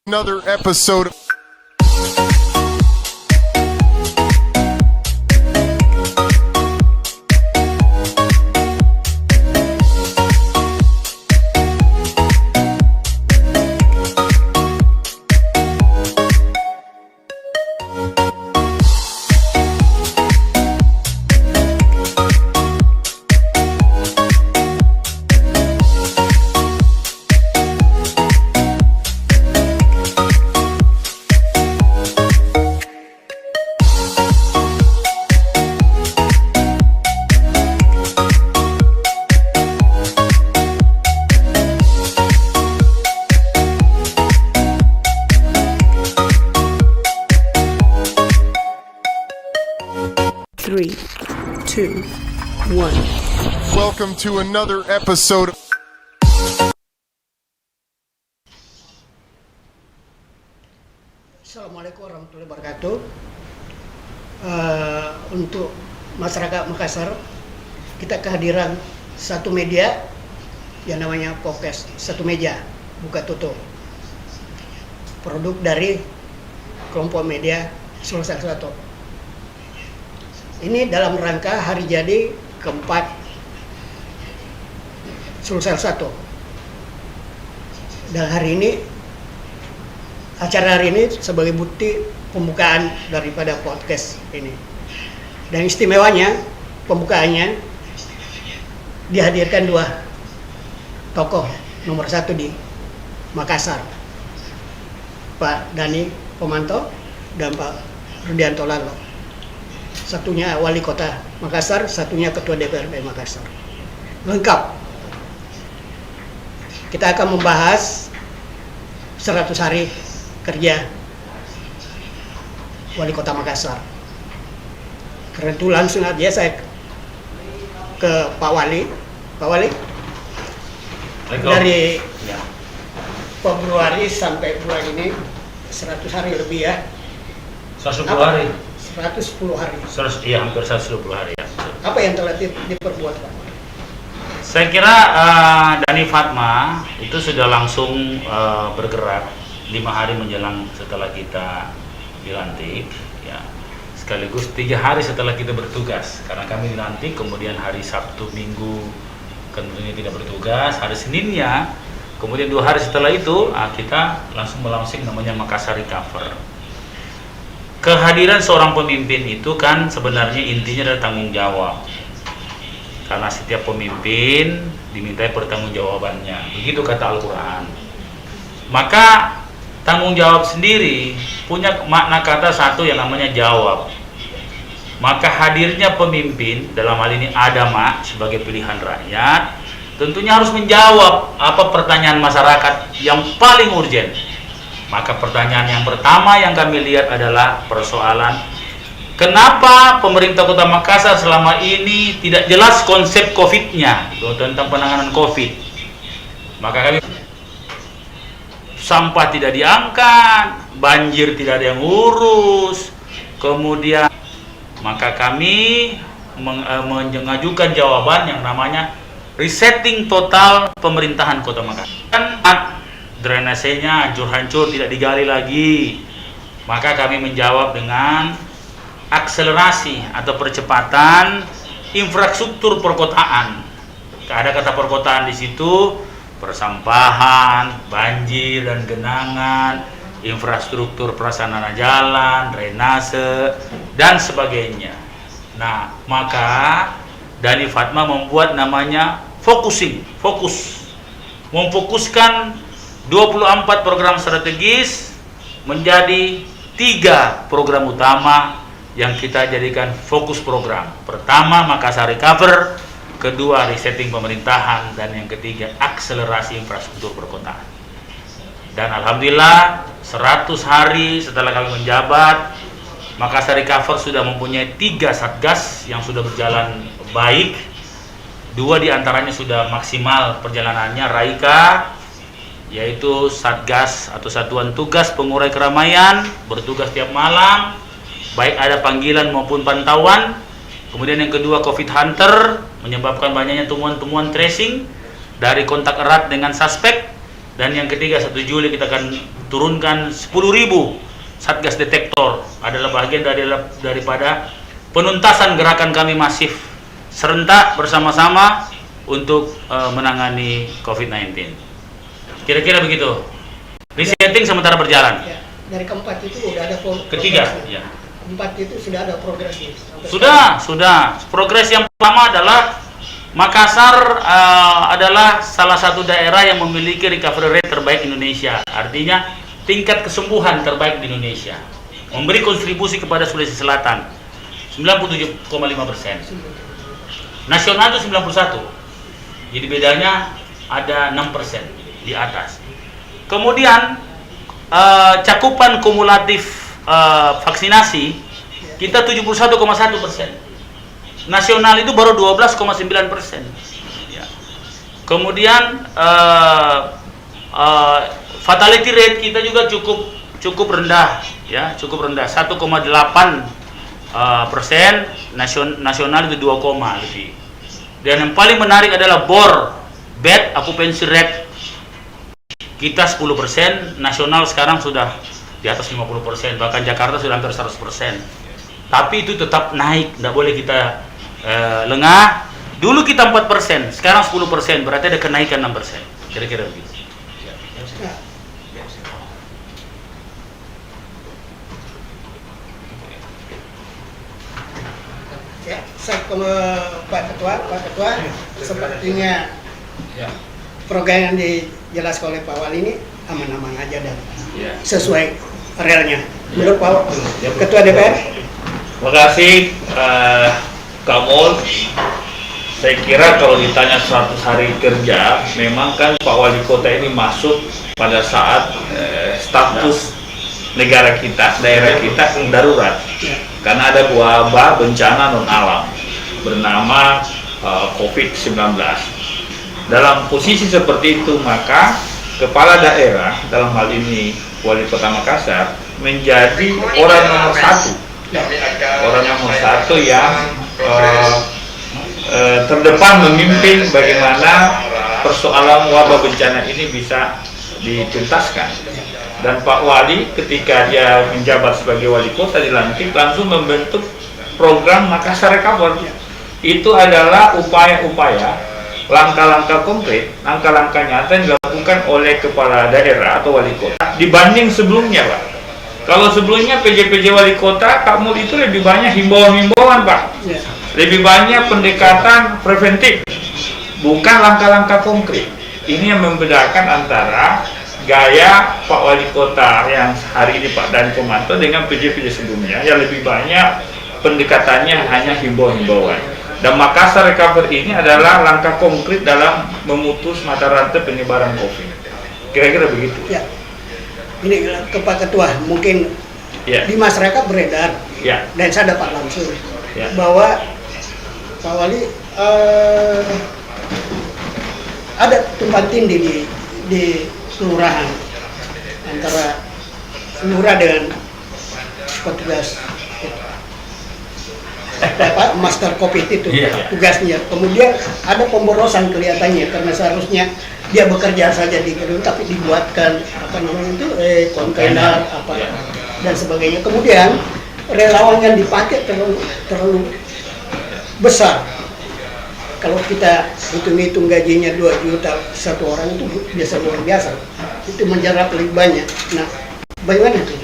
Another episode of Three, two, one. welcome to another episode of Assalamualaikum warahmatullahi wabarakatuh. Untuk masyarakat Makassar, kita kehadiran satu media yang namanya podcast Satu Meja Buka Tutup, produk dari kelompok media Sulsel Satu. Ini dalam rangka hari jadi keempat Sulsel Satu. Dan acara hari ini sebagai bukti pembukaan daripada podcast ini. Dan istimewanya pembukaannya dihadirkan dua tokoh nomor satu di Makassar, Pak Dani Pomanto dan Pak Rudianto Lalo. Satunya wali kota Makassar, satunya ketua DPRD Makassar. Lengkap. Kita akan membahas 100 hari kerja wali kota Makassar. Karena itu langsung aja saya ke Pak Wali. Pak Wali, dari Februari sampai bulan ini 100 hari lebih ya. 110 hari. 110 hari. Iya, hampir 120 hari ya. Apa yang telah diperbuat, Pak? Saya kira Dani Fatma itu sudah langsung bergerak 5 hari menjelang setelah kita dilantik, ya. Sekaligus 3 hari setelah kita bertugas, karena kami dilantik, kemudian hari Sabtu Minggu tentunya tidak bertugas, hari Seninnya, kemudian 2 hari setelah itu kita langsung melaunching namanya Makassar Recover. Kehadiran seorang pemimpin itu kan sebenarnya intinya adalah tanggung jawab. Karena setiap pemimpin dimintai pertanggungjawabannya. Begitu kata Al-Quran. Maka tanggung jawab sendiri punya makna kata satu yang namanya jawab. Maka hadirnya pemimpin, dalam hal ini Adama sebagai pilihan rakyat, tentunya harus menjawab apa pertanyaan masyarakat yang paling urgen. Maka pertanyaan yang pertama yang kami lihat adalah persoalan kenapa pemerintah Kota Makassar selama ini tidak jelas konsep COVID-nya tentang penanganan COVID. Maka kami sampah tidak diangkat, banjir tidak ada yang urus, kemudian maka kami mengajukan jawaban yang namanya resetting total pemerintahan Kota Makassar. Drainasenya hancur-hancur, tidak digali lagi. Maka kami menjawab dengan akselerasi atau percepatan infrastruktur perkotaan. Ada kata perkotaan di situ, persampahan, banjir dan genangan, infrastruktur prasarana jalan, drainase dan sebagainya. Nah, maka Dani Fatma membuat namanya fokus, memfokuskan 24 program strategis menjadi 3 program utama yang kita jadikan fokus program. Pertama, Makassar Recover, kedua, resetting pemerintahan, dan yang ketiga, akselerasi infrastruktur perkotaan. Dan alhamdulillah 100 hari setelah kami menjabat, Makassar Recover sudah mempunyai 3 satgas yang sudah berjalan baik. 2 diantaranya sudah maksimal perjalanannya, Raika, yaitu Satgas atau Satuan Tugas Pengurai Keramaian, bertugas tiap malam, baik ada panggilan maupun pantauan. Kemudian yang kedua, COVID Hunter, menyebabkan banyaknya temuan-temuan tracing dari kontak erat dengan suspek. Dan yang ketiga, 1 Juli kita akan turunkan 10.000 Satgas Detektor adalah bagian daripada penuntasan gerakan kami masif serentak bersama-sama untuk menangani COVID-19. Kira-kira begitu. Resetting sementara berjalan. Ya, dari keempat itu udah ada Ketiga, progres. ya. Empat itu sudah ada progres. Sudah. Progres yang pertama adalah Makassar adalah salah satu daerah yang memiliki recovery rate terbaik Indonesia. Artinya tingkat kesembuhan terbaik di Indonesia. Memberi kontribusi kepada Sulawesi Selatan 97,5%. Nasional itu 91. Jadi bedanya ada 6% di atas. Kemudian cakupan kumulatif vaksinasi kita 71,1%. Nasional itu baru 12,9%. Ya. Kemudian fatality rate kita juga cukup rendah, ya, cukup rendah 1,8%. Nasional itu 2, lebih. Dan yang paling menarik adalah bed occupancy rate kita 10%, nasional sekarang sudah di atas 50%, bahkan Jakarta sudah hampir 100%. Tapi itu tetap naik, tidak boleh kita lengah. Dulu kita 4%, sekarang 10%, berarti ada kenaikan 6%. Kira-kira begitu. Ya, saya ke Pak Ketua, sepertinya program yang dijelaskan oleh Pak Wali ini aman-aman aja dan sesuai realnya. Menurut Pak Ketua DPR? Terima kasih Kak Mul. Saya kira kalau ditanya 100 hari kerja, memang kan Pak Wali Kota ini masuk pada saat status negara kita, daerah kita darurat. Karena ada wabah bencana non alam bernama COVID-19. Dalam posisi seperti itu, maka kepala daerah, dalam hal ini Wali Kota Makassar, menjadi orang nomor satu. Orang nomor satu yang terdepan memimpin bagaimana persoalan wabah bencana ini bisa dituntaskan. Dan Pak Wali ketika dia menjabat sebagai wali kota dilantik langsung membentuk program Makassar Recover. Itu adalah upaya-upaya, langkah-langkah konkret, langkah-langkah nyata yang dilakukan oleh kepala daerah atau wali kota dibanding sebelumnya, Pak. Kalau sebelumnya PJ wali kota, kamu itu lebih banyak himbauan-himbauan, Pak. Lebih banyak pendekatan preventif, bukan langkah-langkah konkret. Ini yang membedakan antara gaya Pak Wali Kota yang hari ini Pak Dani Komanto dengan PJ sebelumnya, yang lebih banyak pendekatannya hanya himbauan-himbauan. Dan Makassar Recover ini adalah langkah konkret dalam memutus mata rantai penyebaran COVID. Kira-kira begitu. Ya. Ini ke Pak Ketua, mungkin di masyarakat beredar, dan saya dapat langsung bahwa Pak Wali ada tumpang tindih di kelurahan antara lurah dengan petugas master COVID itu tugasnya. Kemudian ada pemborosan kelihatannya karena seharusnya dia bekerja saja di gedung tapi dibuatkan kontainer dan sebagainya. Kemudian relawan yang dipakai terlalu besar. Kalau kita hitung-hitung gajinya 2 juta satu orang itu biasa luar biasa. Itu menjarap lebih banyak. Nah, bagaimana itu?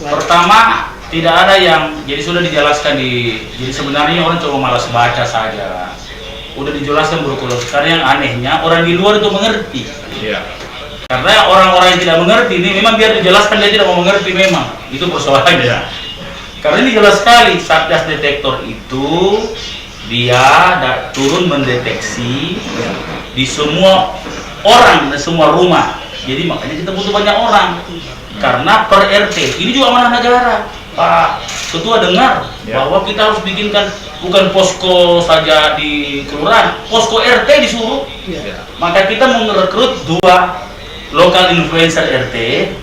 Pertama, tidak ada yang, jadi sudah dijelaskan jadi sebenarnya orang cuma malas baca saja. Udah dijelaskan berulang-ulang. Karena yang anehnya orang di luar itu mengerti. Karena orang-orang yang tidak mengerti ini memang biar dijelaskan dia tidak mau mengerti memang. Itu persoalannya. Karena ini jelas sekali Satgas Detektor itu dia turun mendeteksi di semua orang dan semua rumah. Jadi makanya kita butuh banyak orang. Karena per RT ini juga amanah negara. Pak Ketua dengar bahwa kita harus bikinkan bukan posko saja di kelurahan, posko RT disuruh. Maka kita merekrut 2 lokal influencer RT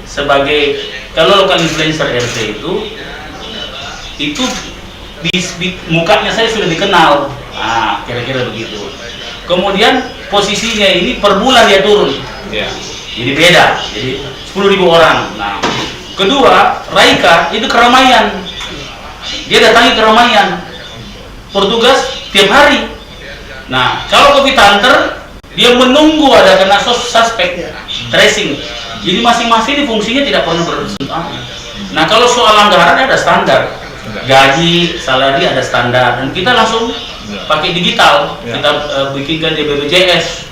sebagai, kalau lokal influencer RT itu mukanya saya sudah dikenal. Kira-kira begitu. Kemudian posisinya ini per bulan dia turun. Jadi beda, jadi 10.000 orang. Nah, kedua, Raika itu keramaian. Dia datangi keramaian. Petugas tiap hari. Nah, kalau Kopi Tanter, dia menunggu ada kena suspek tracing. Jadi masing-masing fungsinya tidak pernah bersentuhan. Nah, kalau soal anggaran ada standar. Gaji, salari ada standar. Dan kita langsung pakai digital. Kita bikinkan di BPJS.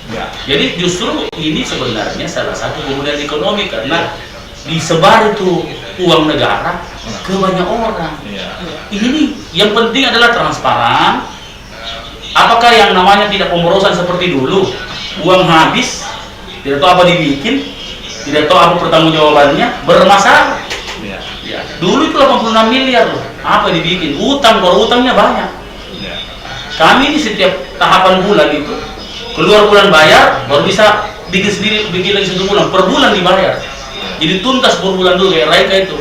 Jadi justru ini sebenarnya salah satu pemulihan ekonomi karena disebar itu uang negara ke banyak orang. Ini nih, yang penting adalah transparan. Apakah yang namanya tidak pemborosan seperti dulu, uang habis, tidak tahu apa dibikin, tidak tahu apa pertanggungjawabannya, bermasalah. Ya, dulu itu 86 miliar loh, apa yang dibikin, baru utangnya banyak. Kami ini setiap tahapan bulan itu keluar bulan bayar, baru bisa bikin sendiri, bikin lagi 1 bulan, per bulan dibayar. Jadi tuntas per bulan dulu kayak Raika itu.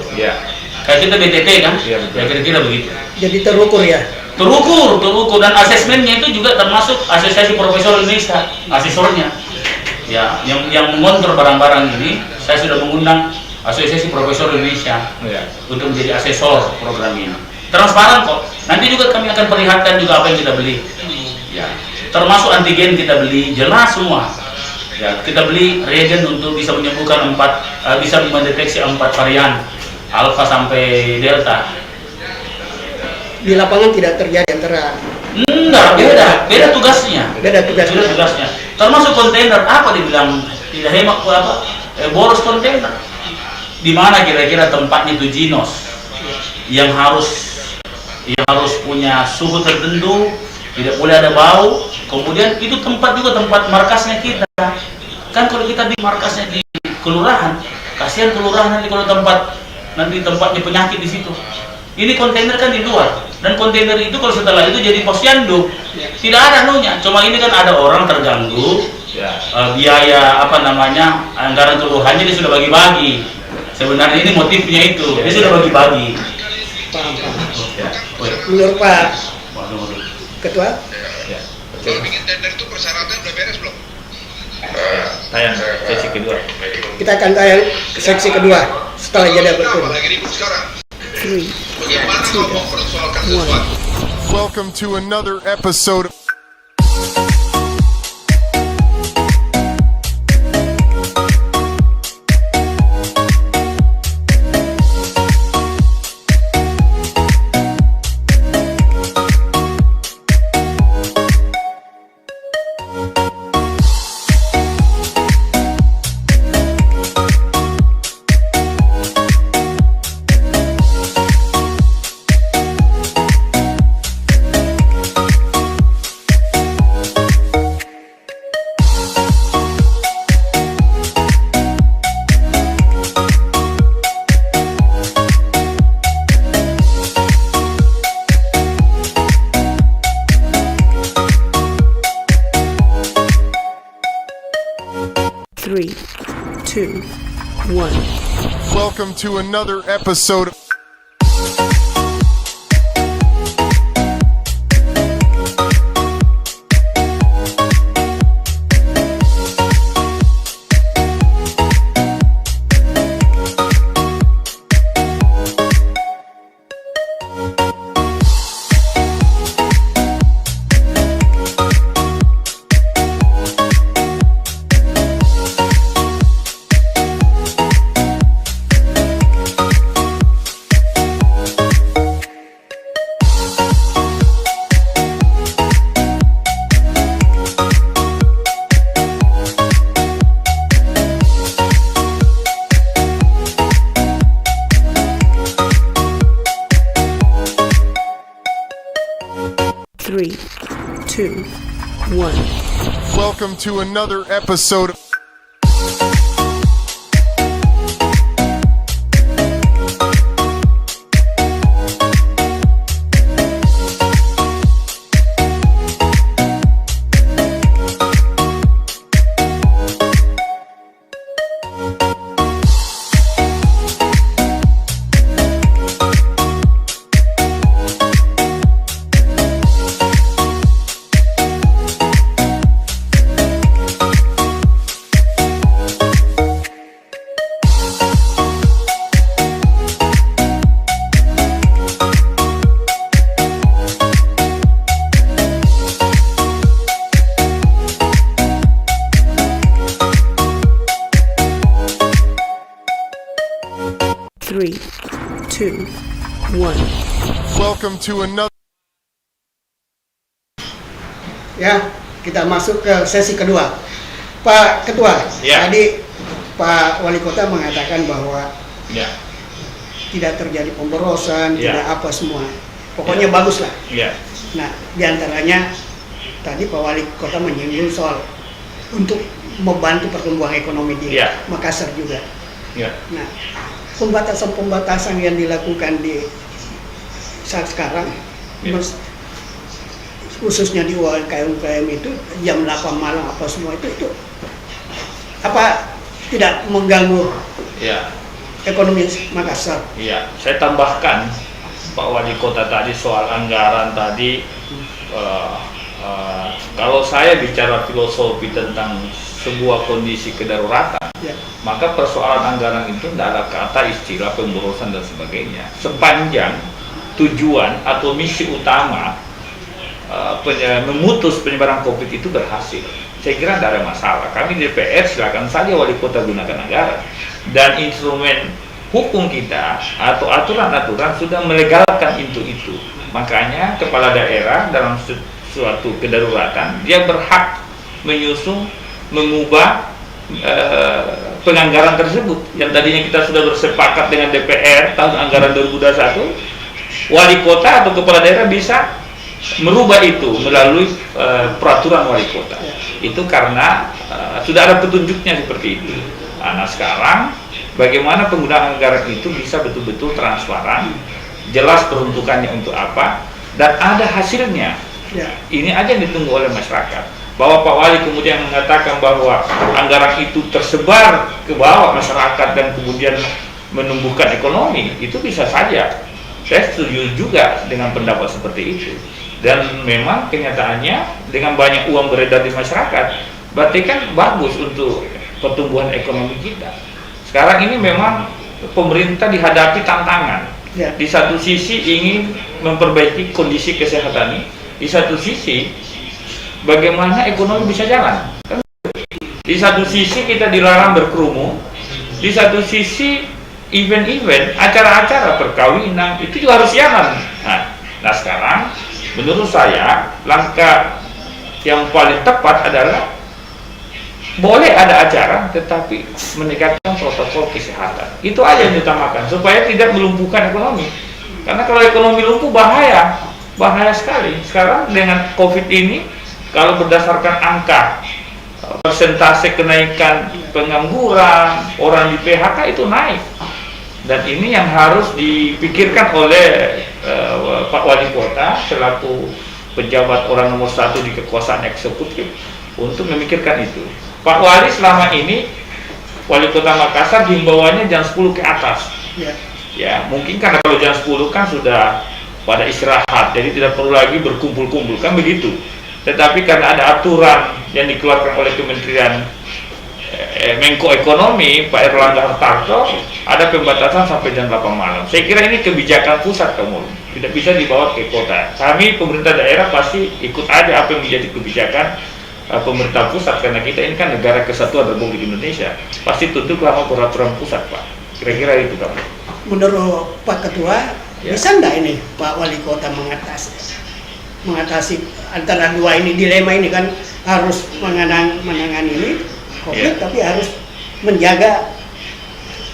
Kayak kita BTT kan, ya kira-kira begitu. Jadi terukur ya. Terukur dan asesmennya itu juga termasuk Asosiasi Profesor Indonesia, asesornya. Ya, yang mengontrol barang-barang ini, saya sudah mengundang Asosiasi Profesor Indonesia untuk menjadi asesor program ini. Transparan kok. Nanti juga kami akan perlihatkan juga apa yang kita beli. Ya, termasuk antigen kita beli, jelas semua. Ya, kita beli reagen untuk bisa menyembuhkan bisa mendeteksi 4 varian, alfa sampai delta. Di lapangan tidak terjadi antara. Enggak, beda tugasnya. Beda tugasnya. Termasuk kontainer, apa dibilang tidak hemat apa? Boros kontainer. Di mana kira-kira tempatnya itu Jinos yang harus punya suhu tertentu, tidak boleh ada bau. Kemudian itu tempat markasnya kita. Kan kalau kita di markasnya di kelurahan, kasihan kelurahan nanti kalau tempatnya penyakit di situ. Ini kontainer kan di luar, dan kontainer itu kalau setelah itu jadi posyandu, tidak ada anunya. Cuma ini kan ada orang terganggu, biaya anggaran kelurahannya dia sudah bagi-bagi. Sebenarnya ini motifnya itu, dia sudah bagi-bagi. Paham. Menurut Pak Ketua? Kalau bikin tender itu persyaratan udah beres belum? Tayang sesi kedua. Kita akan tayang ke seksi kedua setelah jeda berikut. Lagi ribut sekarang. 3, Bagaimana kau mau persoalkan sesuatu? Welcome to another episode of 3, 2, 1. welcome to another episode of Three, two, one. welcome to another episode of 3, 2, 1. Welcome to another. Ya, kita masuk ke sesi kedua. Pak Ketua, Ya. tadi Pak Wali Kota mengatakan bahwa Ya, tidak terjadi pemborosan, Ya. tidak apa semua. Pokoknya bagus lah. ya, Nah, diantaranya tadi Pak Wali Kota menyinggung soal untuk membantu pertumbuhan ekonomi di Ya. Makassar juga. ya, Nah, pembatasan-pembatasan yang dilakukan di saat sekarang, Ya. khususnya di UMKM itu jam 8 malam apa semua itu apa tidak mengganggu ya. ekonomi Makassar? Iya, saya tambahkan Pak Wali Kota tadi soal anggaran tadi. Kalau saya bicara filosofi tentang sebuah kondisi kedaruratan, Ya, maka persoalan anggaran itu tidak ada kata istilah pemborosan dan sebagainya. Sepanjang tujuan atau misi utama memutus penyebaran COVID itu berhasil, saya kira tidak ada masalah. Kami di DPR silakan saja Wali Kota gunakan anggaran, dan instrumen hukum kita atau aturan-aturan sudah melegalkan itu. Makanya kepala daerah dalam suatu kedaruratan dia berhak menyusun, mengubah penganggaran tersebut. Yang tadinya kita sudah bersepakat dengan DPR tahun anggaran 2021, Wali Kota atau kepala daerah bisa merubah itu melalui peraturan Wali Kota. Itu karena sudah ada petunjuknya seperti itu. Nah, sekarang bagaimana penggunaan anggaran itu bisa betul-betul transparan, jelas peruntukannya untuk apa, dan ada hasilnya. ya, Ini aja yang ditunggu oleh masyarakat. Bahwa Pak Wali kemudian mengatakan bahwa anggaran itu tersebar ke bawah masyarakat dan kemudian menumbuhkan ekonomi, itu bisa saja. Saya setuju juga dengan pendapat seperti itu. Dan memang kenyataannya dengan banyak uang beredar di masyarakat, berarti kan bagus untuk pertumbuhan ekonomi kita. Sekarang ini memang pemerintah dihadapi tantangan. ya, Di satu sisi ingin memperbaiki kondisi kesehatan ini, di satu sisi bagaimana ekonomi bisa jalan. Di satu sisi kita dilarang berkerumun, di satu sisi event-event, acara-acara perkawinan itu juga harus jalan. Nah sekarang menurut saya langkah yang paling tepat adalah boleh ada acara tetapi menegakkan protokol kesehatan. Itu aja yang diutamakan supaya tidak melumpuhkan ekonomi. Karena kalau ekonomi lumpuh bahaya sekali. Sekarang dengan COVID ini kalau berdasarkan angka persentase kenaikan pengangguran, orang di PHK itu naik. Dan ini yang harus dipikirkan oleh Pak Wali Kota selaku pejabat orang nomor 1 di kekuasaan eksekutif untuk memikirkan itu. Pak Wali selama ini, Wali Kota Makassar himbauannya jam 10 ke atas. ya, Ya, mungkin karena kalau jam 10 kan sudah pada istirahat, jadi tidak perlu lagi berkumpul-kumpul, kan begitu. Tetapi karena ada aturan yang dikeluarkan oleh Kementerian Menko Ekonomi, Pak Erlangga Hartarto, ada pembatasan sampai jam 8 malam. Saya kira ini kebijakan pusat kamu, tidak bisa dibawa ke kota. Kami pemerintah daerah pasti ikut aja apa yang menjadi kebijakan pemerintah pusat, karena kita ini kan negara kesatuan Republik Indonesia. Pasti tunduk sama peraturan pusat, Pak. Kira-kira itu, Pak. menurut Pak Ketua, Ya. bisa nggak ini Pak Wali Kota mengatasi antara dua ini dilema ini, kan harus menangani ini COVID, Ya. tapi harus menjaga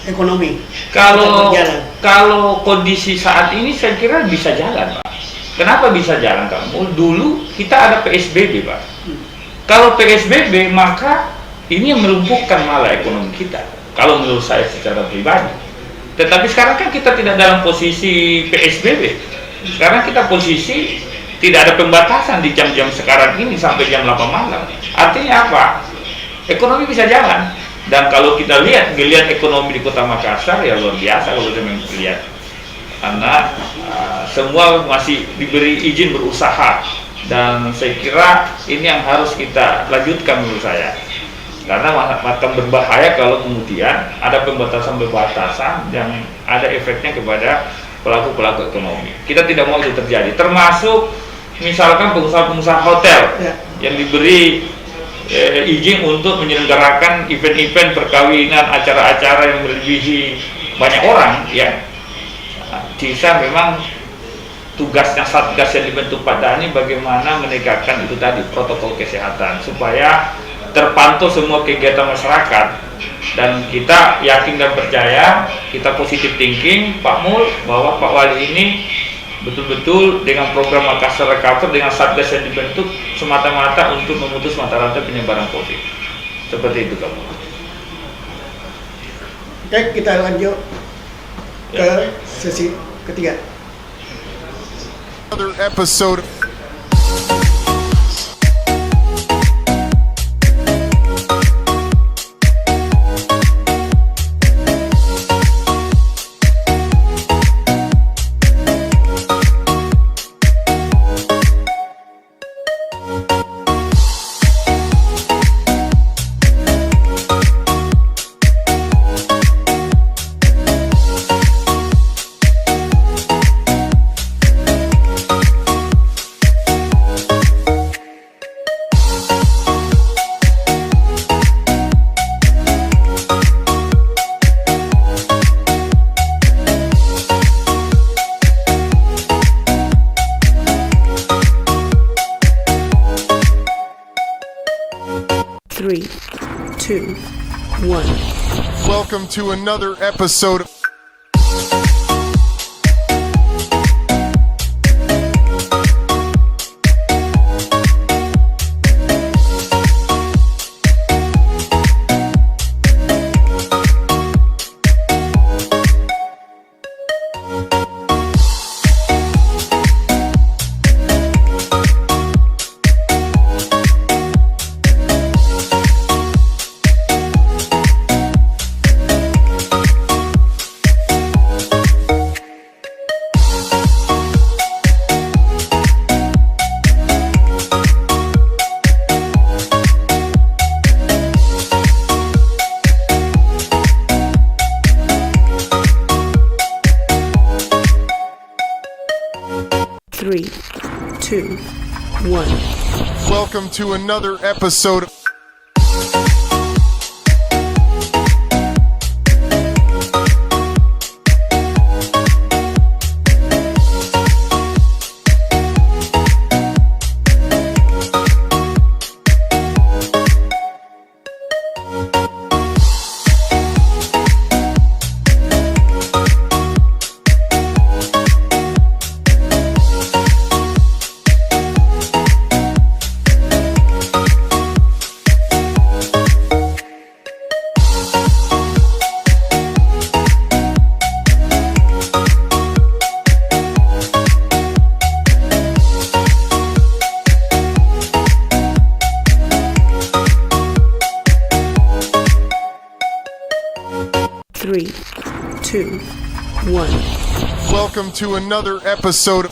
ekonomi Kalau tetap berjalan. kalau kondisi saat ini saya kira bisa jalan, Pak. Kenapa bisa jalan kamu? Dulu kita ada PSBB, Pak. Kalau PSBB maka ini yang melumpuhkan malah ekonomi kita. Kalau menurut saya secara pribadi. Tetapi sekarang kan kita tidak dalam posisi PSBB. Sekarang kita posisi tidak ada pembatasan di jam-jam sekarang ini sampai jam 8 malam. Artinya apa? Ekonomi bisa jalan. Dan kalau kita lihat geliat ekonomi di Kota Makassar ya luar biasa kalau kita melihat. Karena semua masih diberi izin berusaha, dan saya kira ini yang harus kita lanjutkan menurut saya. Karena akan berbahaya kalau kemudian ada pembatasan-pembatasan yang ada efeknya kepada pelaku-pelaku ekonomi. Kita tidak mau itu terjadi, termasuk misalkan pengusaha-pengusaha hotel Ya. yang diberi izin untuk menyelenggarakan event-event perkawinan, acara-acara yang melebihi banyak orang ya. Sisa memang tugasnya Satgas yang dibentuk Pak Dhani bagaimana menegakkan itu tadi protokol kesehatan supaya terpantau semua kegiatan masyarakat, dan kita yakin dan percaya, kita positif thinking Pak Mul bahwa Pak Wali ini betul-betul dengan program Makassar Recover dengan Satgas yang dibentuk semata-mata untuk memutus mata rantai penyebaran COVID. Seperti itu kamu. Oke, kita lanjut ke sesi ketiga. Another episode. Three, two, one. Welcome to another episode. Three, two, one. Welcome to another episode. Three, two, one. Welcome to another episode.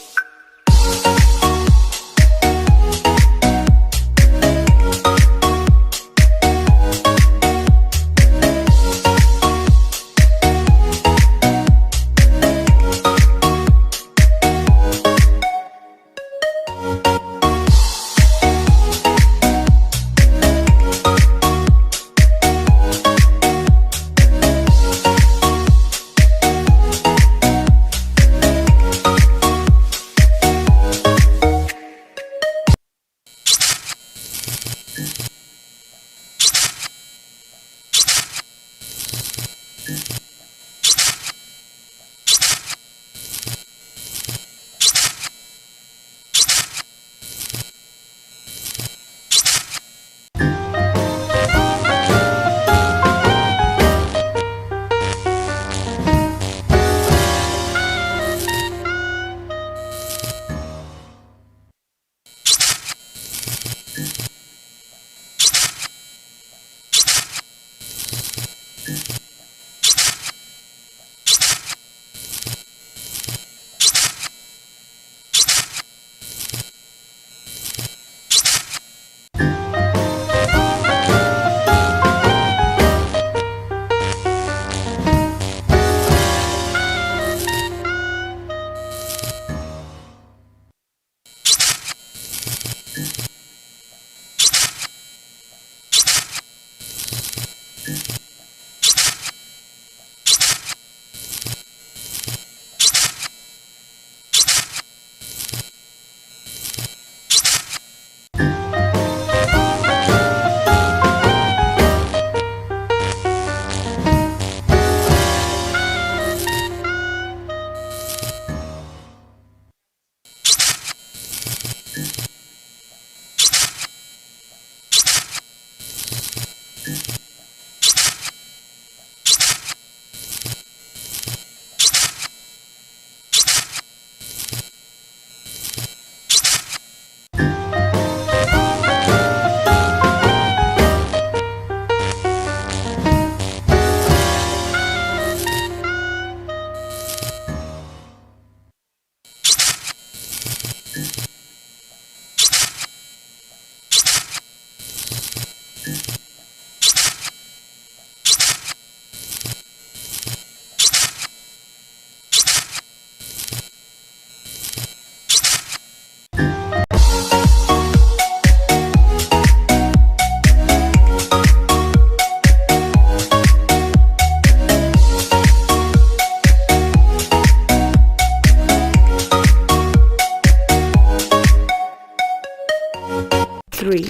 3,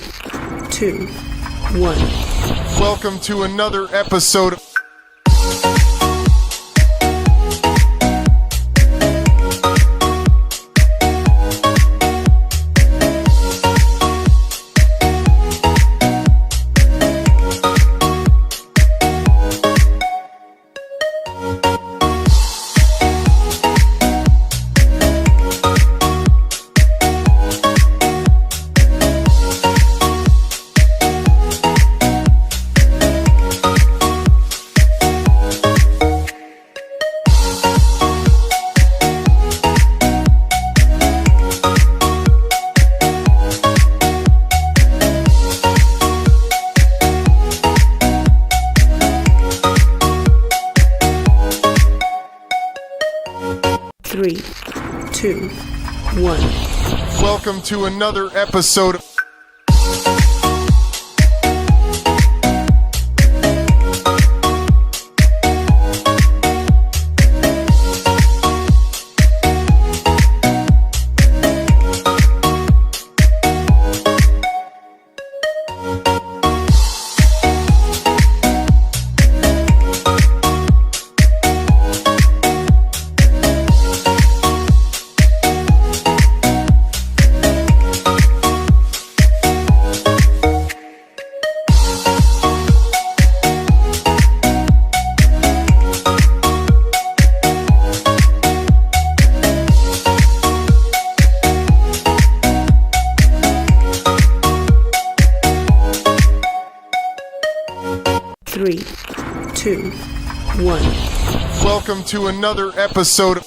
2, 1. Welcome to another episode of 3, 2, 1. Welcome to another episode of 3, 2, 1. Welcome to another episode of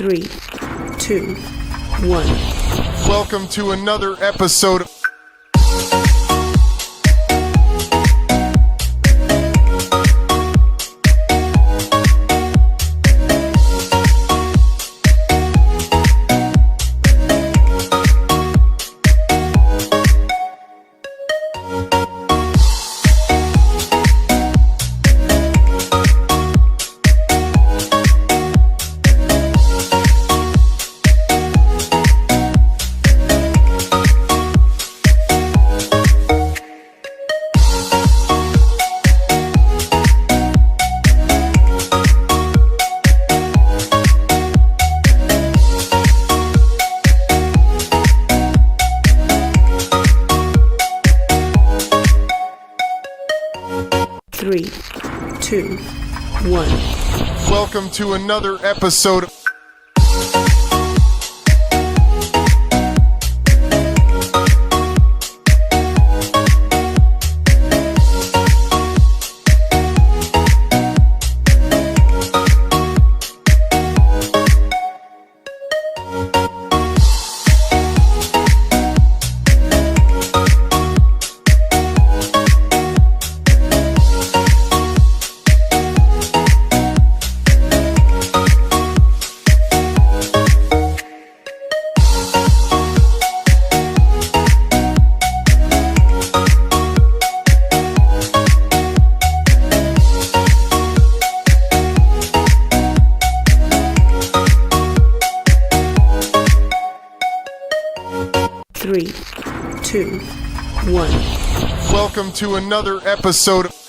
3, 2, 1. Welcome to another episode of 3, 2, 1. Welcome to another episode of 3, 2, 1. Welcome to another episode of 3,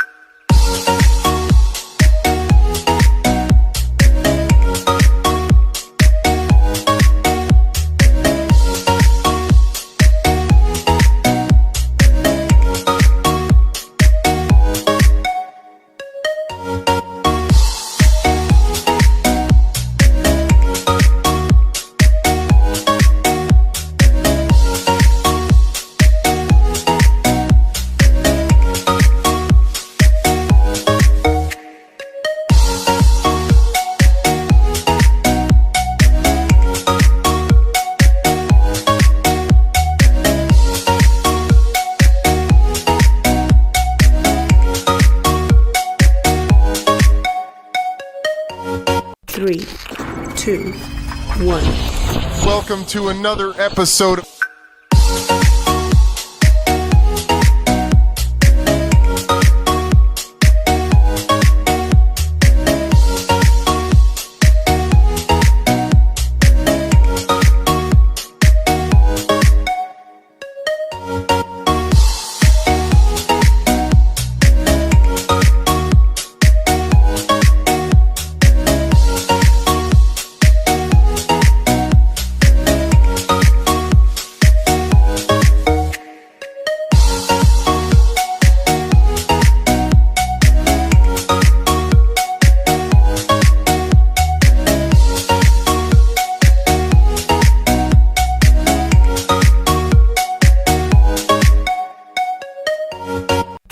3, 2, 1. Welcome to another episode of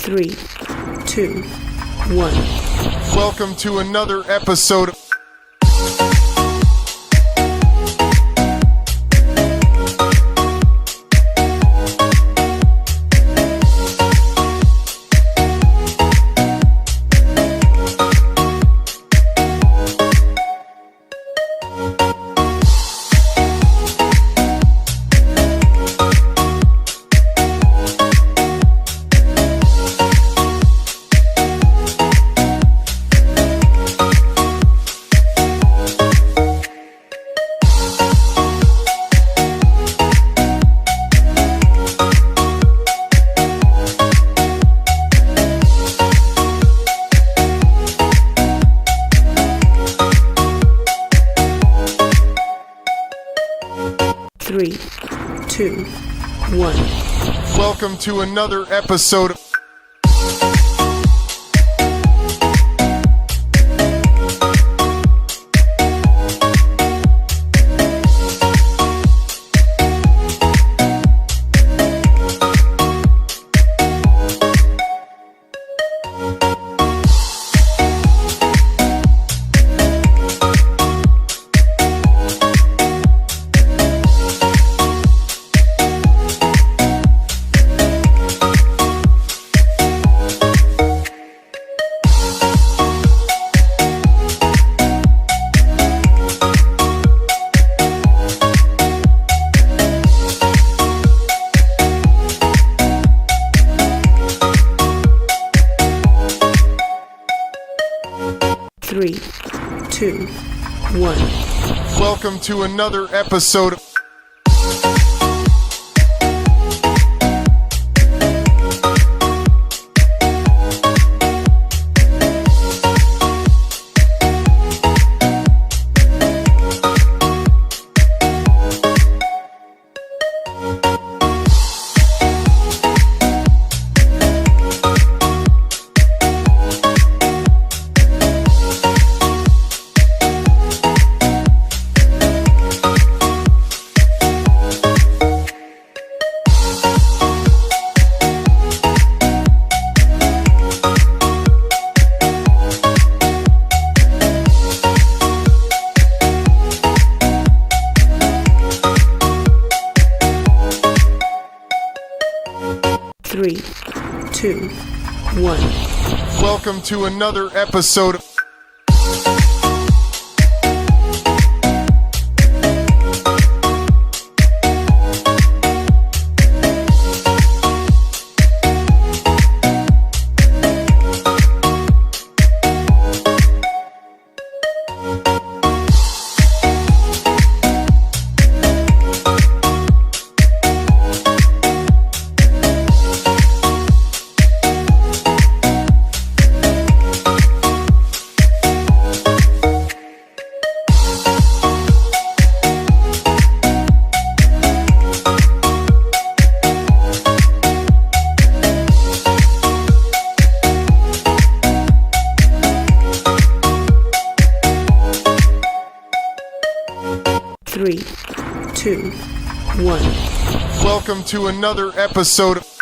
3, 2, 1. Welcome to another episode of 3, 2, 1. Welcome to another episode of 3, 2, 1. Welcome to another episode of 3, 2, 1. Welcome to another episode of 3, 2, 1. Welcome to another episode of 3,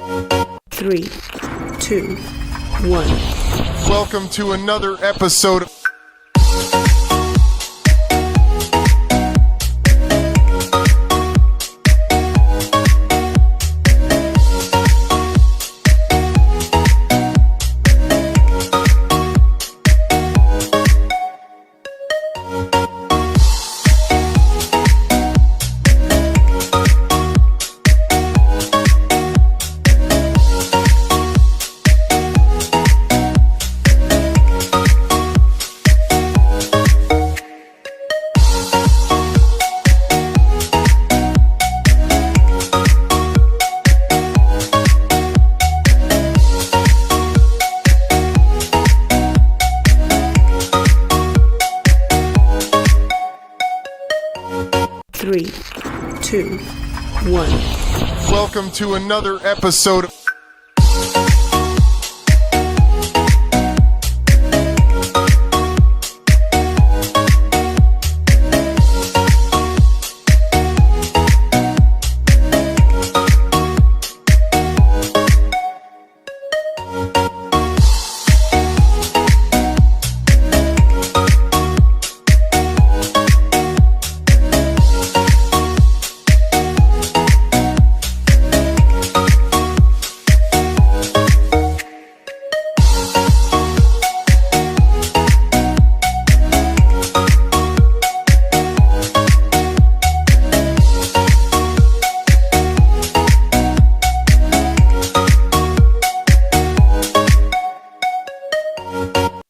3, 2, 1. Welcome to another episode of 3, 2, 1. Welcome to another episode of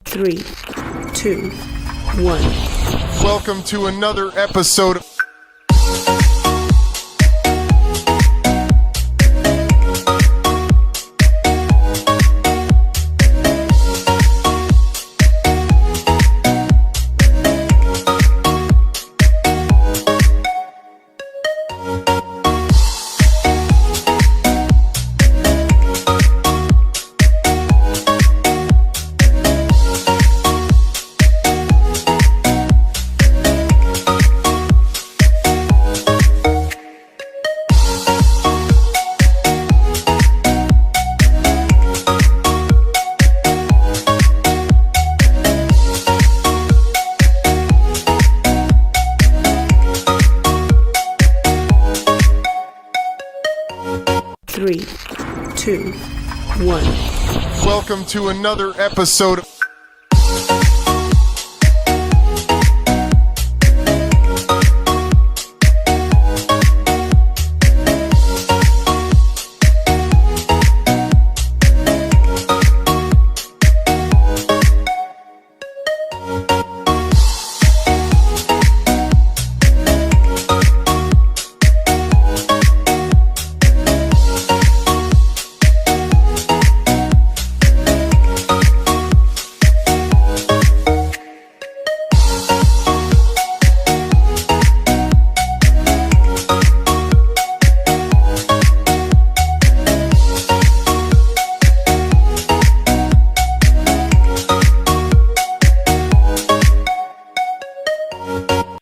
3, 2, 1. Welcome to another episode of 3, 2, 1. Welcome to another episode of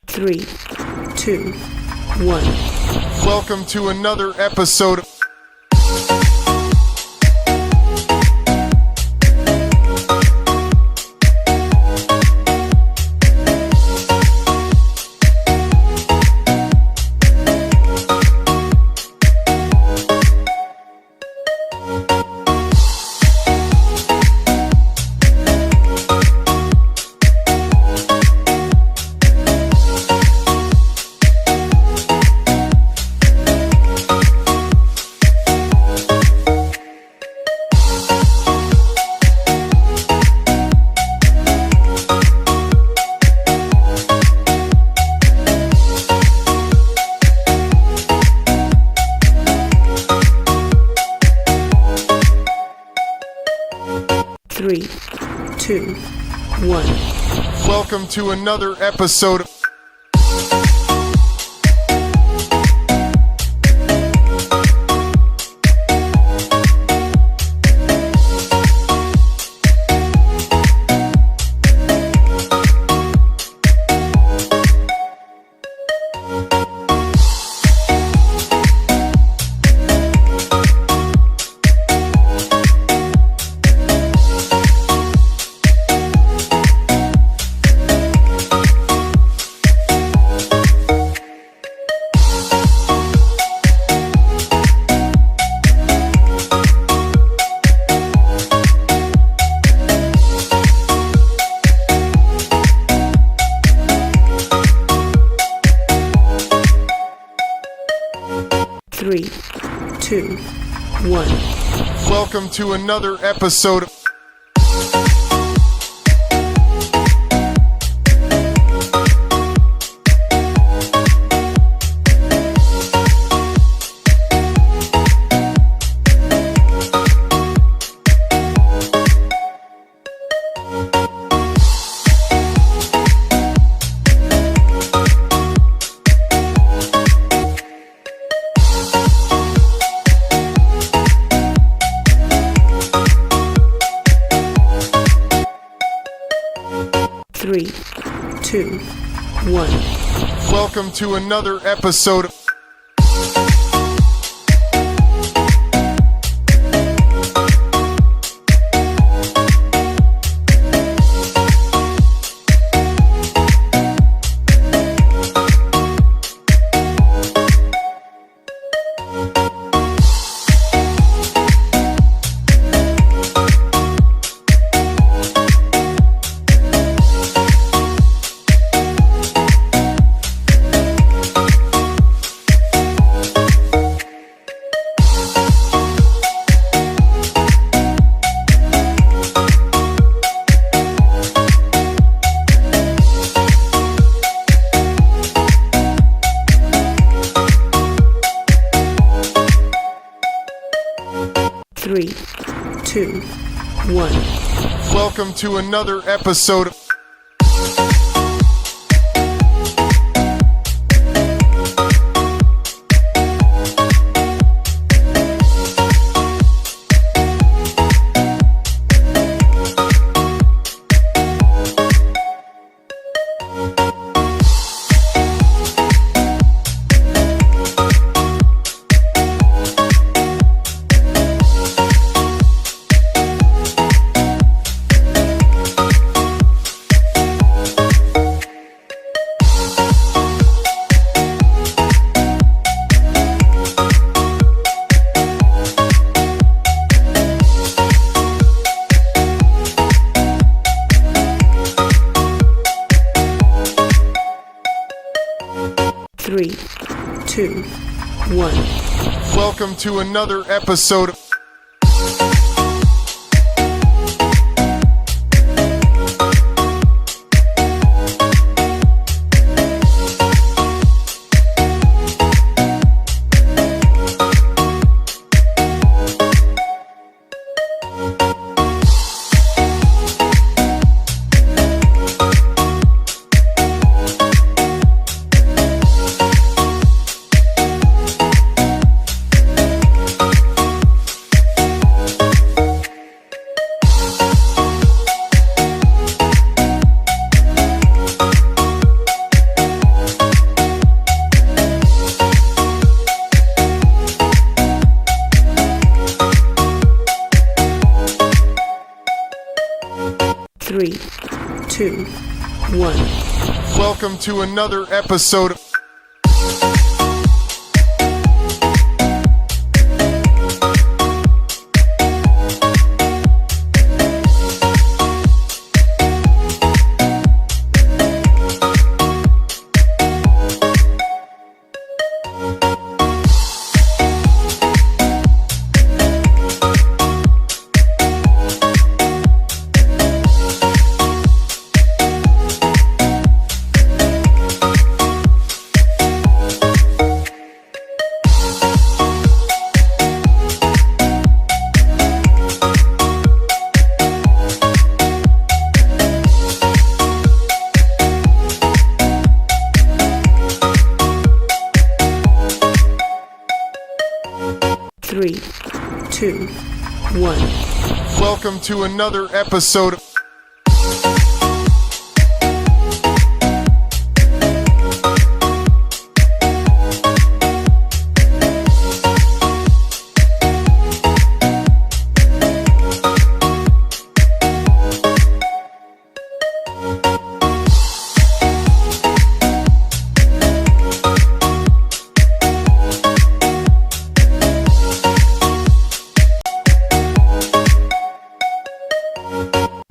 3, 2, 1. Welcome to another episode of 3, 2, 1. Welcome to another episode of 2, 1. Welcome to another episode of 3, 2, 1. Welcome to another episode of 3, 2, 1. Welcome to another episode of 3, 2, 1. Welcome to another episode of 3, 2, 1. Welcome to another episode of 3, 2, 1. Welcome to another episode of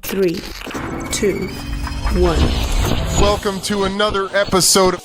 3, 2, 1. Welcome to another episode of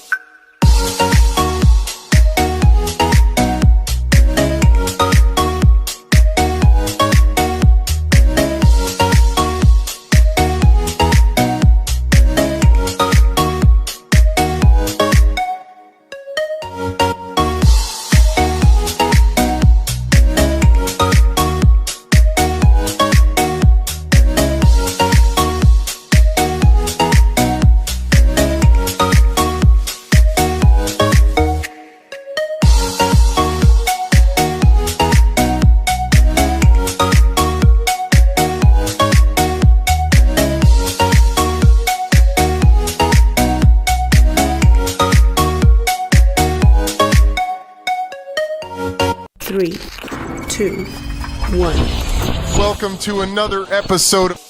Welcome to another episode of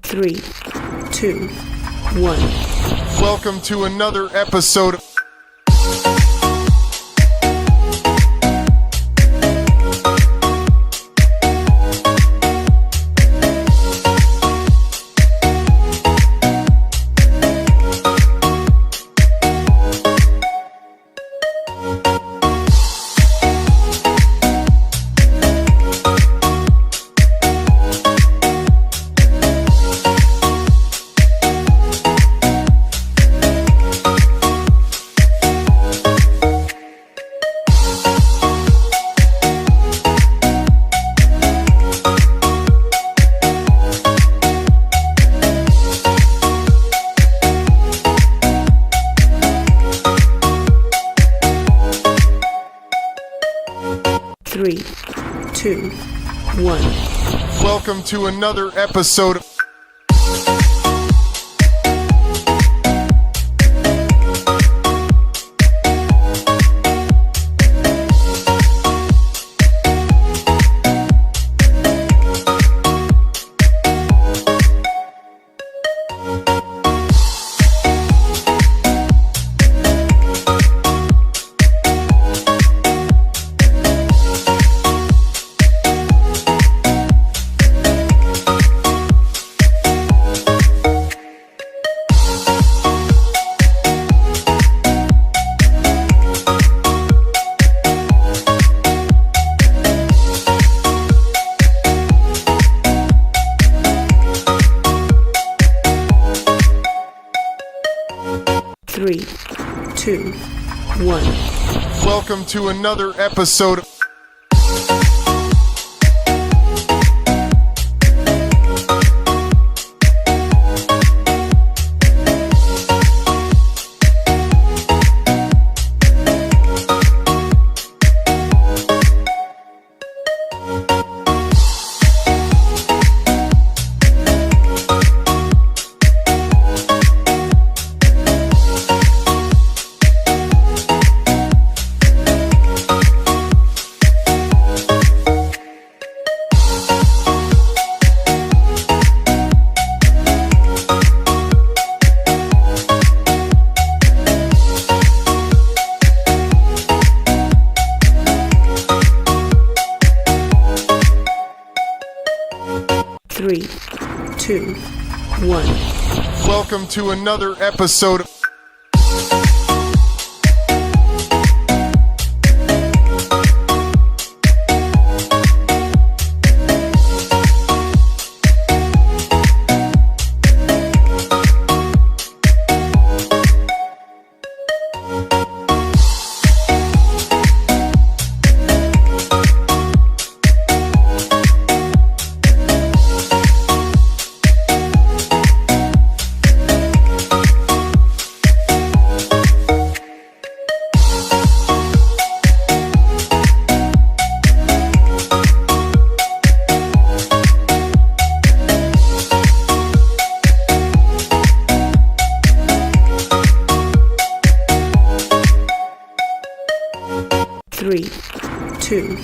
Three, two, one. Welcome to another episode of Three, two, one. Welcome to another episode of Three, two, one. Welcome to another episode of Three, two, one. Welcome to another episode of Three, two,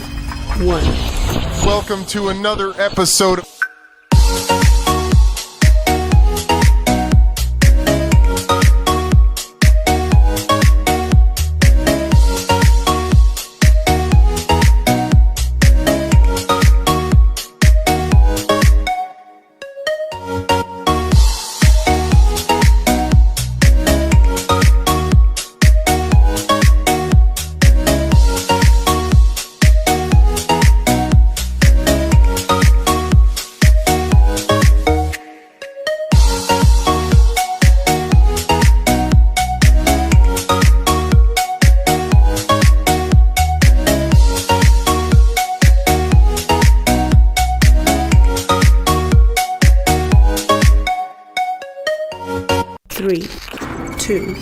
one. Welcome to another episode of 3, 2,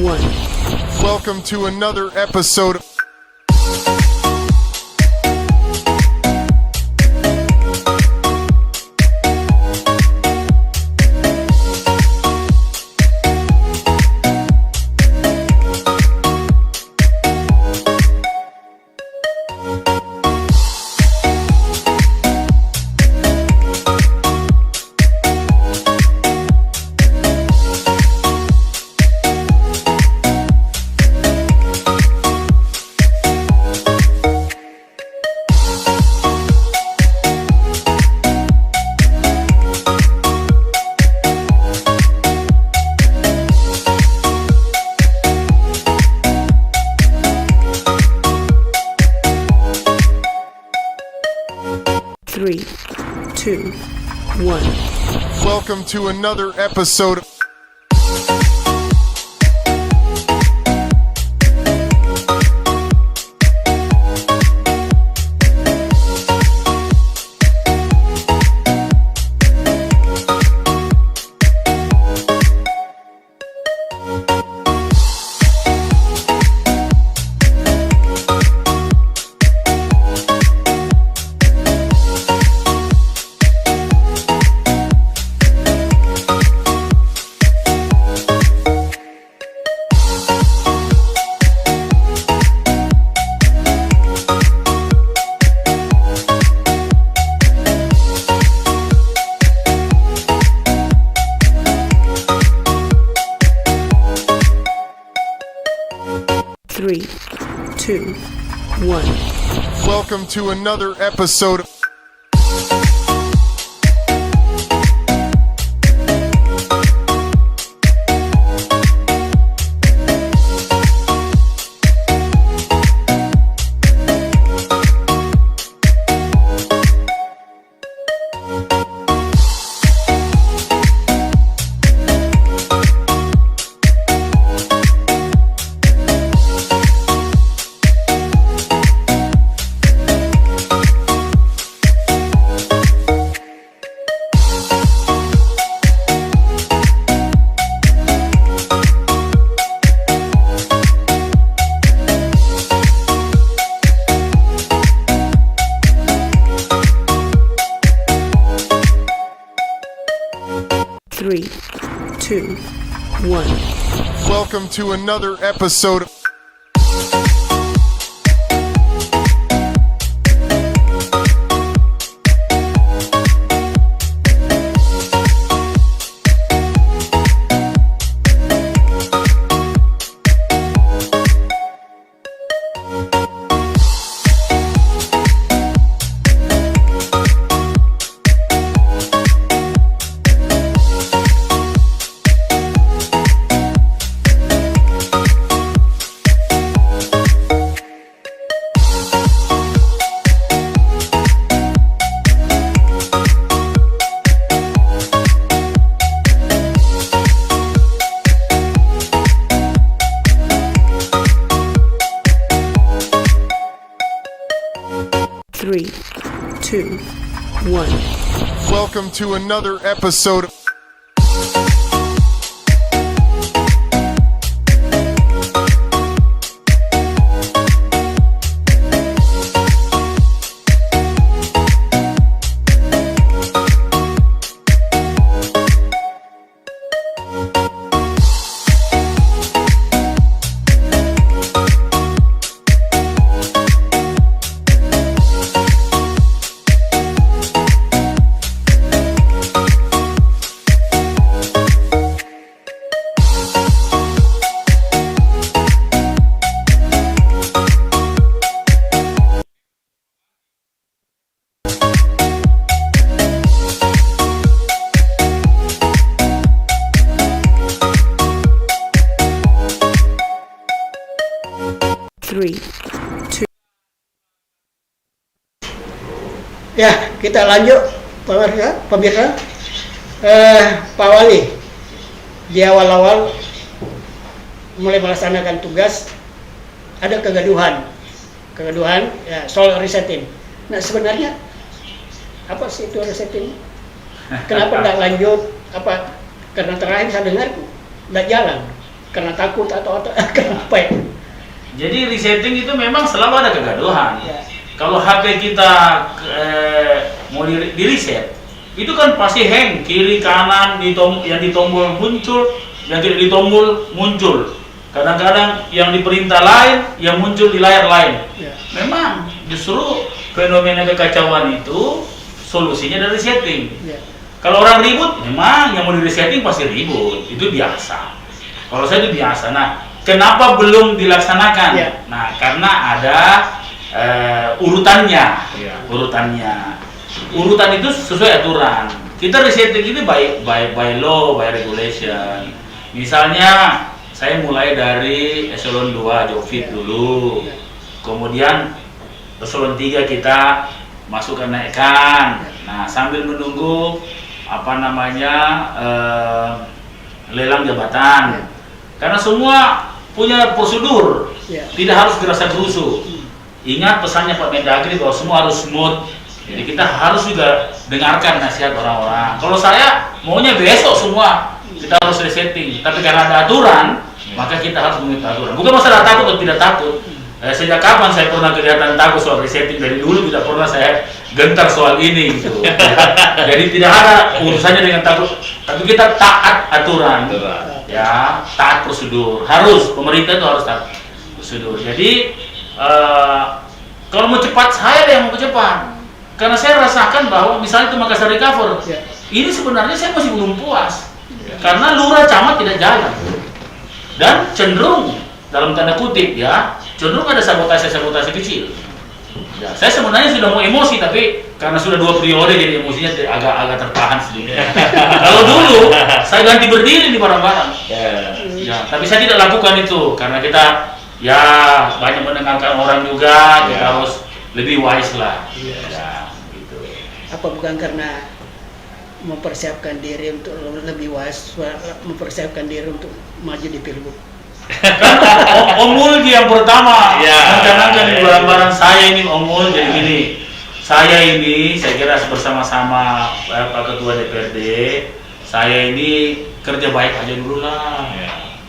1. Welcome to another episode. Three, two, one. Welcome to another episode. Three, two, one. Welcome to another episode. Three, two, one. Welcome to another episode. Three, two, one. Welcome to another episode. Three, two. Ya, kita lanjut pemirsa. Pak Wali, di awal-awal mulai melaksanakan tugas ada kegaduhan ya, soal resetting. Nah, sebenarnya apa sih itu resetting? Kenapa nggak lanjut? Apa karena terakhir saya dengar nggak jalan karena takut atau kenapa ya? Jadi resetting itu memang selalu ada kegaduhan. Ya. Kalau HP kita mau di reset, itu kan pasti hang kiri kanan yang ditombol muncul, yang tidak ditombol muncul. Kadang-kadang yang diperintah lain, yang muncul di layar lain. Ya. Memang justru fenomena kekacauan itu solusinya dari resetting. Ya. Kalau orang ribut, memang yang mau di resetting pasti ribut, itu biasa. Kalau saya itu biasa. Nah, kenapa belum dilaksanakan? Ya. Nah, karena ada urutannya. Ya. Urutan itu sesuai aturan. Kita resetting itu by law, by regulation. Misalnya saya mulai dari eselon 2 Jovit dulu. Kemudian eselon 3 kita masukkan naikkan. Nah, sambil menunggu lelang jabatan. Karena semua punya prosedur. Ya. Tidak harus gerasa-gerusu. Ingat pesannya Pak Mendagri bahwa semua harus smooth. Jadi kita harus juga dengarkan nasihat orang-orang. Kalau saya maunya besok semua kita harus resetting. Tapi karena ada aturan, maka kita harus mengikuti aturan. Bukan masalah takut atau tidak takut. Sejak kapan saya pernah kelihatan takut soal resetting? Dari dulu tidak pernah saya gentar soal ini. Gitu. Jadi tidak ada urusannya dengan takut. Tapi kita taat aturan. Ya, taat prosedur. Harus, pemerintah itu harus taat prosedur. Jadi kalau mau cepat, saya yang mau cepat. Karena saya rasakan bahwa misalnya itu Makassar Recover, Ya. ini sebenarnya saya masih belum puas. Karena lurah camat tidak jalan. Dan cenderung, dalam tanda kutip ya, cenderung ada sabotase kecil. Ya, saya sebenarnya sudah mau emosi, tapi karena sudah 2 periode jadi emosinya agak tertahan sedikit. Kalau dulu, saya ganti berdiri di barang-barang. Ya, tapi saya tidak lakukan itu karena kita ya banyak mendengarkan orang juga, kita harus lebih wise lah. Ya, gitu. Apa bukan karena mempersiapkan diri untuk lebih wise, mempersiapkan diri untuk maju di pilgub? Om Mulki yang pertama Ya. mencanangkan di barang-barang saya ini Om Mul, jadi gini. Saya kira bersama-sama Pak Ketua DPRD, saya ini kerja baik aja dulu lah.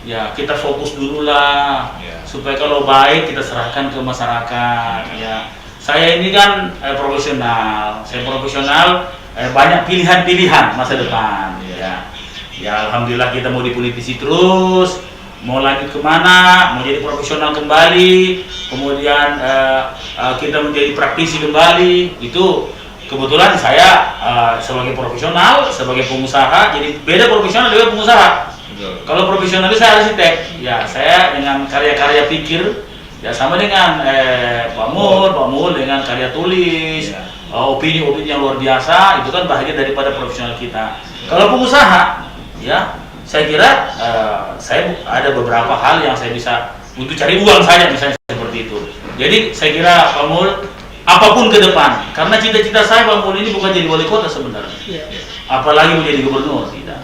Ya, kita fokus dulu lah. Supaya kalau baik kita serahkan ke masyarakat. Ya, saya ini kan profesional. Saya profesional, banyak pilihan-pilihan masa depan. Ya, alhamdulillah kita mau di politisi terus, mau lanjut kemana, mau jadi profesional kembali, kemudian kita menjadi praktisi kembali. Itu kebetulan saya sebagai profesional, sebagai pengusaha, jadi beda profesional dengan pengusaha. Kalau profesional itu saya arsitek, ya saya dengan karya-karya pikir, ya sama dengan Pak Mul dengan karya tulis, opini-opini yang luar biasa, itu kan bahagia daripada profesional kita. Kalau pengusaha, ya saya kira saya ada beberapa hal yang saya bisa untuk cari uang saja misalnya seperti itu. Jadi saya kira Pak Mul apapun ke depan, karena cita-cita saya Pak Mul ini bukan jadi wali kota sebenarnya, apalagi menjadi gubernur, tidak.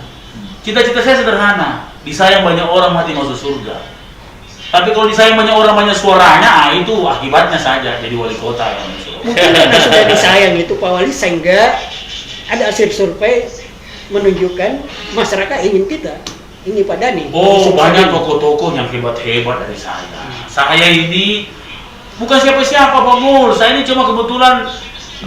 Cita-cita saya sederhana, disayang banyak orang mati masuk surga. Tapi kalau disayang banyak orang banyak suaranya, itu akibatnya saja jadi wali kota yang Mungkin karena sudah disayang itu Pak Wali, sehingga ada hasil survei menunjukkan masyarakat ingin kita, ingin Pak Dhani. Oh, banyak tokoh-tokoh yang hebat-hebat dari saya. Saya ini bukan siapa-siapa Pak Mul, saya ini cuma kebetulan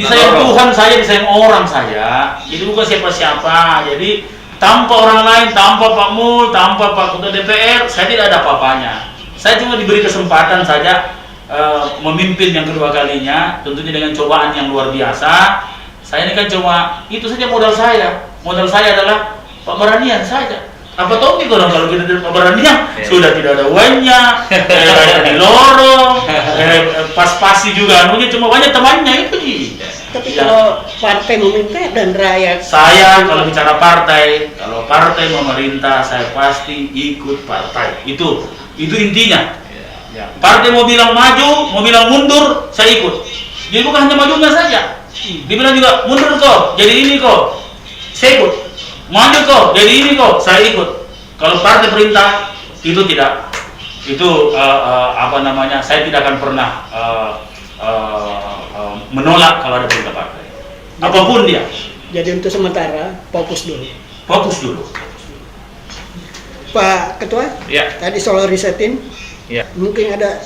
disayang Tuhan saja, disayang orang saja. Jadi bukan siapa-siapa. Jadi tanpa orang lain, tanpa Pak Mul, tanpa Pak Ketua DPR, saya tidak ada apa-apanya. Saya cuma diberi kesempatan saja memimpin yang kedua kalinya, tentunya dengan cobaan yang luar biasa. Saya ini kan cuma itu saja modal saya. Modal saya adalah Pak Baranian saja. Apa tahu nih kalau kita dari Pak Baranian sudah tidak ada uangnya, di lorong, pas-pasi juga, anunya cuma banyak temannya itu. Tapi kalau partai meminta dan rakyat, saya kalau bicara partai, kalau partai memerintah saya pasti ikut partai. Itu intinya. Partai mau bilang maju, mau bilang mundur, saya ikut. Jadi bukan hanya majunya saja. Dibilang juga mundur kok, jadi ini kok, saya ikut. Maju kok, jadi ini kok, saya ikut. Kalau partai perintah itu tidak, itu saya tidak akan pernah menolak kalau ada perintah partai. Apapun dia. jadi untuk sementara fokus dulu. Fokus dulu. Pak Ketua, Ya. tadi soal risetin, Ya. mungkin ada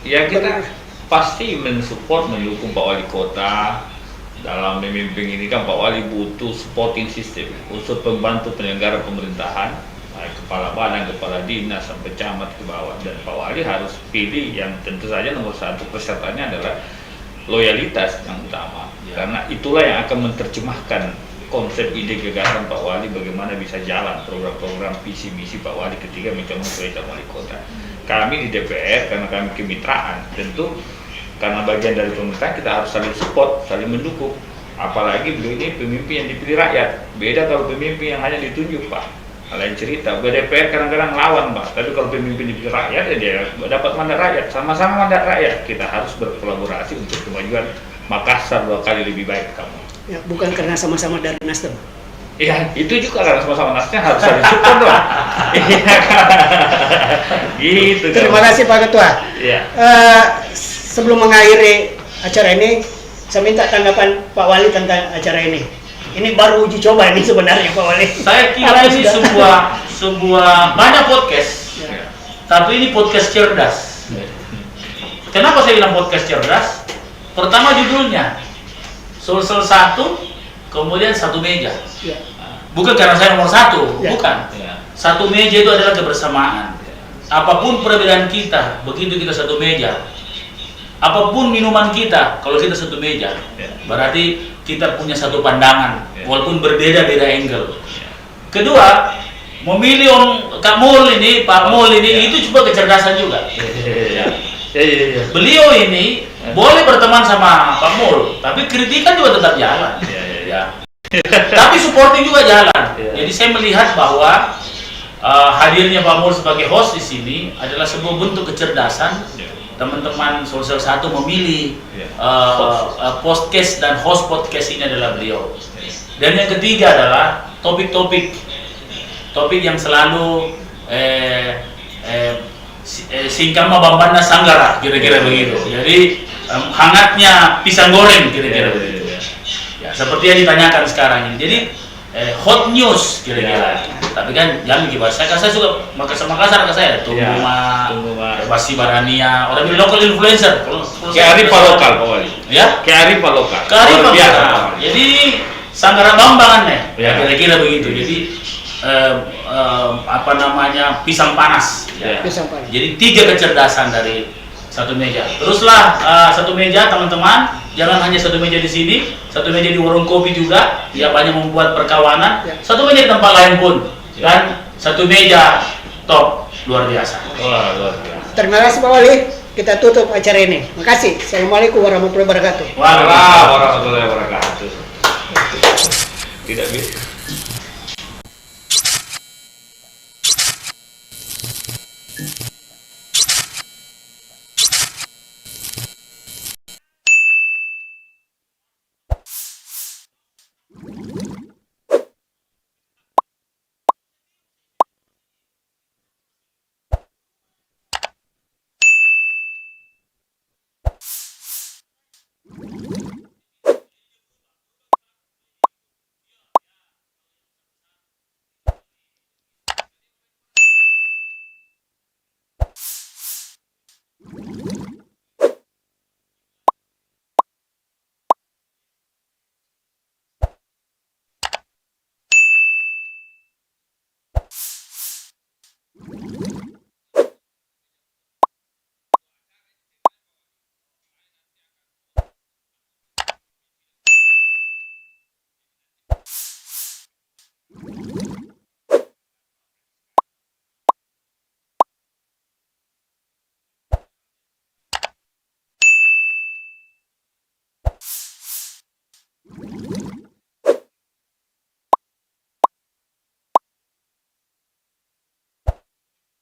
Ya kita pasti mensupport, mendukung Pak Wali Kota dalam memimpin ini. Kan Pak Wali butuh supporting system, unsur pembantu penyelenggara pemerintahan, baik kepala badan, kepala dinas, sampai camat ke bawah. Dan Pak Wali harus pilih yang tentu saja nomor satu persyaratnya adalah loyalitas yang utama. Karena itulah yang akan menerjemahkan konsep ide gagasan Pak Wali bagaimana bisa jalan program-program visi misi Pak Wali ketika mencalonkan sebagai wali kota. Kami di DPR karena kami kemitraan, tentu karena bagian dari pemerintah kita harus saling support, saling mendukung. Apalagi beliau ini pemimpin yang dipilih rakyat. Beda kalau pemimpin yang hanya ditunjuk, Pak. Lain cerita. DPR kadang-kadang lawan, Pak. Tapi kalau pemimpin dipilih rakyat, ya dia dapat mandat rakyat. Sama-sama mandat rakyat. Kita harus berkolaborasi untuk kemajuan Makassar 2 kali lebih baik kamu. ya, bukan karena sama-sama dari Nasdem. Iya, itu juga karena sama-sama nasnya harus saling support dong. Iya. Gitu. Terima kasih Pak Ketua. Iya. Sebelum mengakhiri acara ini, saya minta tanggapan Pak Wali tentang acara ini. Ini baru uji coba ini sebenarnya Pak Wali. Saya kira Apa ini sudah? sebuah banyak podcast, Ya. tapi ini podcast cerdas. Kenapa saya bilang podcast cerdas? Pertama judulnya Sulsel 1, kemudian satu meja. Ya. Bukan karena saya nomor 1, Ya. bukan. Satu meja itu adalah kebersamaan. Apapun perbedaan kita, begitu kita satu meja. Apapun minuman kita, kalau kita satu meja, berarti kita punya satu pandangan, walaupun berbeda-beda angle. Kedua, memilih Kak Mul ini, Pak Mul ini, itu juga kecerdasan juga. Beliau ini boleh berteman sama Pak Mul, tapi kritikan juga tetap jalan. Tapi supporting juga jalan. Jadi saya melihat bahwa hadirnya Pak Mul sebagai host di sini adalah sebuah bentuk kecerdasan. Teman-teman Sulsel 1 memilih podcast dan host podcast ini adalah beliau. Dan yang ketiga adalah topik yang selalu singkama bambana sanggara, kira-kira begitu. Jadi hangatnya pisang goreng, kira-kira begitu. Ya, seperti yang ditanyakan sekarang ini. Jadi hot news kira-kira. Tapi kan jangan gimana. Saya suka Makassar ke saya. Tungguma, Basi Barania, orang bilang local influencer. Kayak Arifah lokal Pak Wali. Ya? Kayak Arifah lokal. Kearifan biasa. lokal. Jadi sanggara bambangan Ya. kira-kira begitu. Jadi apa namanya, pisang panas. Ya. Pisang panas. Jadi 3 kecerdasan dari satu meja. Teruslah satu meja teman-teman. Jangan hanya satu meja di sini, satu meja di warung kopi juga. Ya, banyak membuat perkawanan. Ya. Satu meja di tempat lain pun. Dan satu meja top luar biasa. Wah, luar biasa. Terima kasih Pak Wali. Kita tutup acara ini. Makasih. Assalamualaikum warahmatullahi wabarakatuh. Waalaikumsalam warahmatullahi wabarakatuh. Tidak bisa.